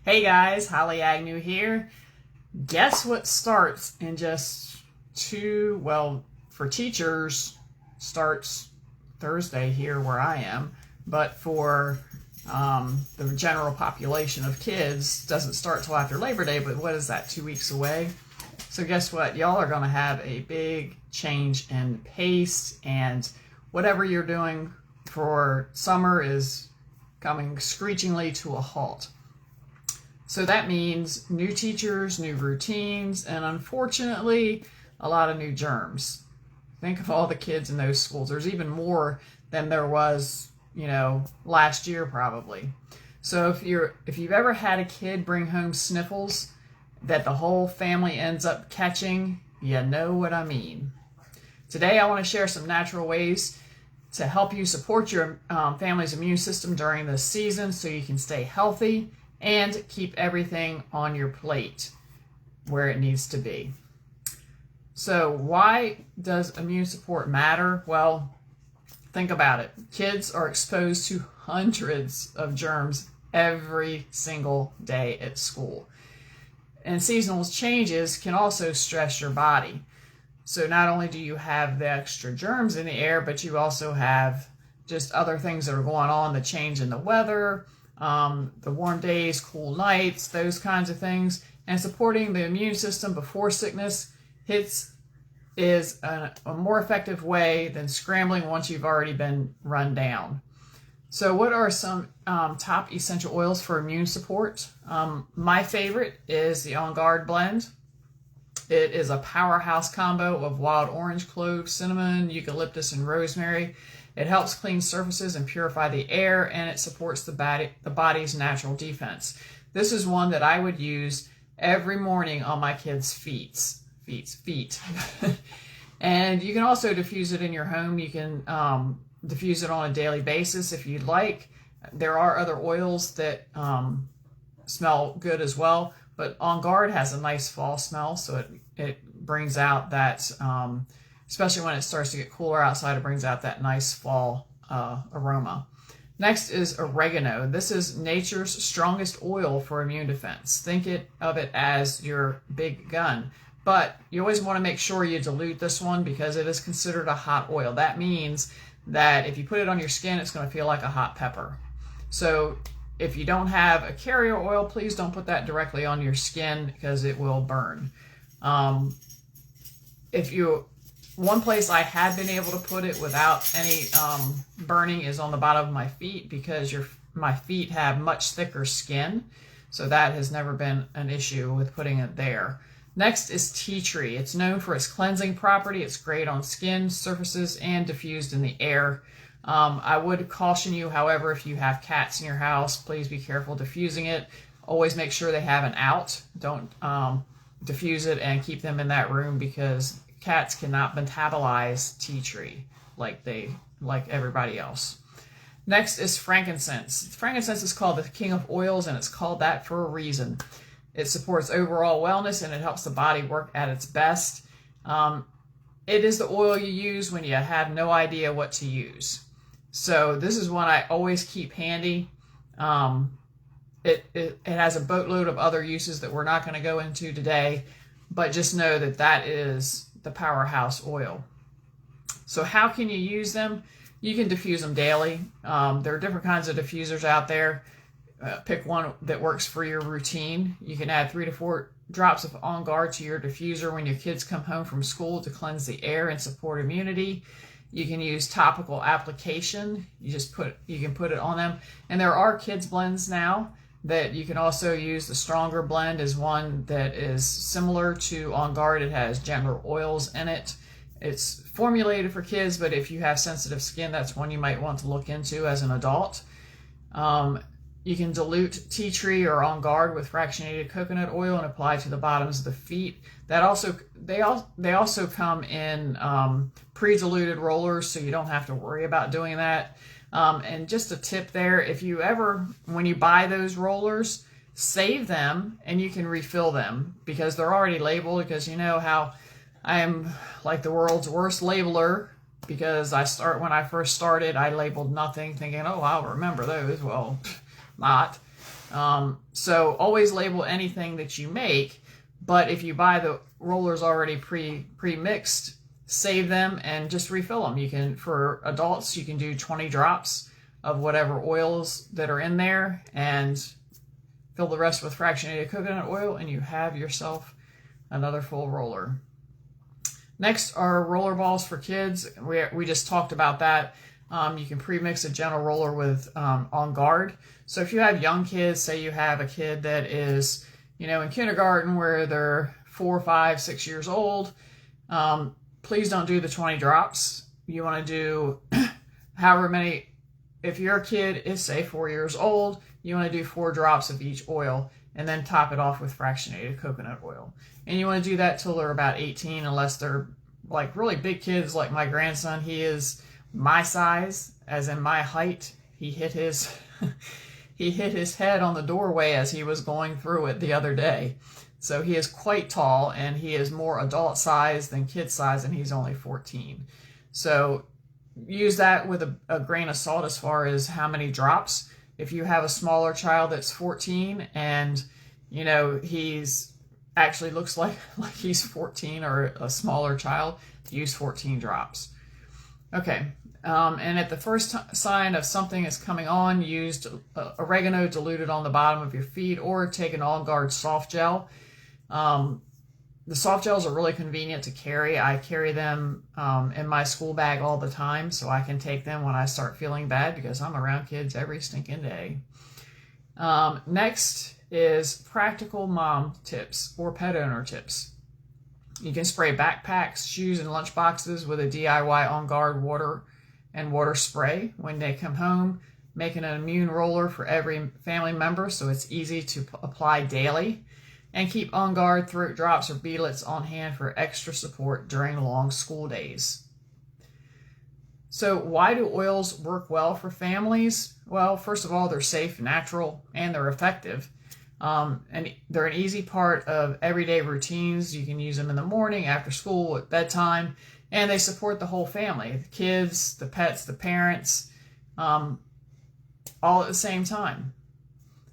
Hey guys, Holly Agnew here. Guess what starts in just for teachers, starts Thursday here where I am, but for the general population of kids, doesn't start till after Labor Day, but what is that, 2 weeks away? So guess what? Y'all are going to have a big change in pace, and whatever you're doing for summer is coming screechingly to a halt. So that means new teachers, new routines, and unfortunately, a lot of new germs. Think of all the kids in those schools. There's even more than there was, last year probably. So if you've ever had a kid bring home sniffles that the whole family ends up catching, you know what I mean. Today I want to share some natural ways to help you support your family's immune system during this season so you can stay healthy and keep everything on your plate where it needs to be. So why does immune support matter? Well, think about it. Kids are exposed to hundreds of germs every single day at school. And seasonal changes can also stress your body. So not only do you have the extra germs in the air, but you also have just other things that are going on, the change in the weather, the warm days, cool nights, those kinds of things. And supporting the immune system before sickness hits is a more effective way than scrambling once you've already been run down. So what are some top essential oils for immune support? My favorite is the On Guard blend. It is a powerhouse combo of wild orange, clove, cinnamon, eucalyptus, and rosemary. It helps clean surfaces and purify the air, and it supports the body's natural defense. This is one that I would use every morning on my kids' feet. And you can also diffuse it in your home. You can diffuse it on a daily basis if you'd like. There are other oils that smell good as well, but On Guard has a nice fall smell, so it brings out that, especially when it starts to get cooler outside, it brings out that nice fall aroma. Next is oregano. This is nature's strongest oil for immune defense. Think of it as your big gun. But you always want to make sure you dilute this one because it is considered a hot oil. That means that if you put it on your skin, it's going to feel like a hot pepper. So if you don't have a carrier oil, please don't put that directly on your skin because it will burn. One place I have been able to put it without any burning is on the bottom of my feet because my feet have much thicker skin. So that has never been an issue with putting it there. Next is tea tree. It's known for its cleansing property. It's great on skin, surfaces, and diffused in the air. I would caution you, however, if you have cats in your house, please be careful diffusing it. Always make sure they have an out. Don't diffuse it and keep them in that room because cats cannot metabolize tea tree like everybody else. Next is frankincense. Frankincense is called the king of oils, and it's called that for a reason. It supports overall wellness, and it helps the body work at its best. It is the oil you use when you have no idea what to use. So this is one I always keep handy. It has a boatload of other uses that we're not going to go into today, but just know that is the powerhouse oil. So how can you use them? You can diffuse them daily. There are different kinds of diffusers out there. Pick one that works for your routine. You can add 3 to 4 drops of On Guard to your diffuser when your kids come home from school to cleanse the air and support immunity. You can use topical application. You can put it on them. And there are kids blends now that you can also use. The stronger blend is one that is similar to On Guard. It has gentler oils in it. It's formulated for kids, but if you have sensitive skin, that's one you might want to look into as an adult. You can dilute tea tree or On Guard with fractionated coconut oil and apply to the bottoms of the feet. They also come in pre-diluted rollers, so you don't have to worry about doing that. And just a tip there, when you buy those rollers, save them and you can refill them because they're already labeled, because you know how I am like the world's worst labeler because when I first started, I labeled nothing thinking, oh, I'll remember those. Well, not. So always label anything that you make, but if you buy the rollers already pre-mixed, save them and just refill them. You can, for adults, you can do 20 drops of whatever oils that are in there and fill the rest with fractionated coconut oil, and you have yourself another full roller. Next are roller balls for kids. We just talked about that. You can pre-mix a gentle roller with On Guard. So if you have young kids, say you have a kid that is, in kindergarten where they're 4, 5, 6 years old, please don't do the 20 drops. You want to do however many. If your kid is, say, 4 years old, you want to do 4 drops of each oil and then top it off with fractionated coconut oil. And you want to do that till they're about 18, unless they're like really big kids like my grandson. He is my size, as in my height. He hit his he hit his head on the doorway as he was going through it the other day. So he is quite tall, and he is more adult size than kid size, and he's only 14. So use that with a grain of salt as far as how many drops. If you have a smaller child that's 14 and he's actually looks like he's 14 or a smaller child, use 14 drops. Okay, and at the first sign of something is coming on, use oregano diluted on the bottom of your feet, or take an On Guard soft gel. The soft gels are really convenient to carry. I carry them in my school bag all the time, so I can take them when I start feeling bad, because I'm around kids every stinking day. Next is practical mom tips or pet owner tips. You can spray backpacks, shoes, and lunch boxes with a DIY On Guard water and water spray when they come home, making an immune roller for every family member so it's easy to apply daily. And keep On Guard throat drops or beadlets on hand for extra support during long school days. So why do oils work well for families? Well, first of all, they're safe, natural, and they're effective. And they're an easy part of everyday routines. You can use them in the morning, after school, at bedtime, and they support the whole family, the kids, the pets, the parents, all at the same time.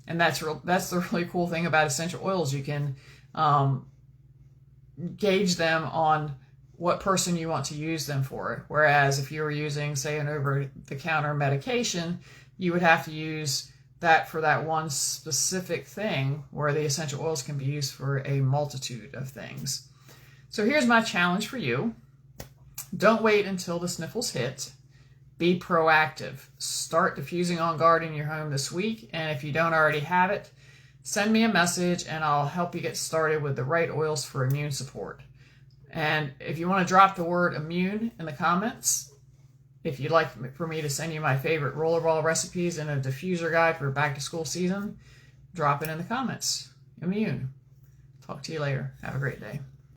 And that's the really cool thing about essential oils. You can gauge them on what person you want to use them for. Whereas if you were using, say, an over-the-counter medication, you would have to use that for that one specific thing, where the essential oils can be used for a multitude of things. So here's my challenge for you. Don't wait until the sniffles hit. Be proactive. Start diffusing On Guard in your home this week, and if you don't already have it, send me a message and I'll help you get started with the right oils for immune support. And if you want to drop the word immune in the comments, if you'd like for me to send you my favorite rollerball recipes and a diffuser guide for back to school season, drop it in the comments. Immune. Talk to you later. Have a great day.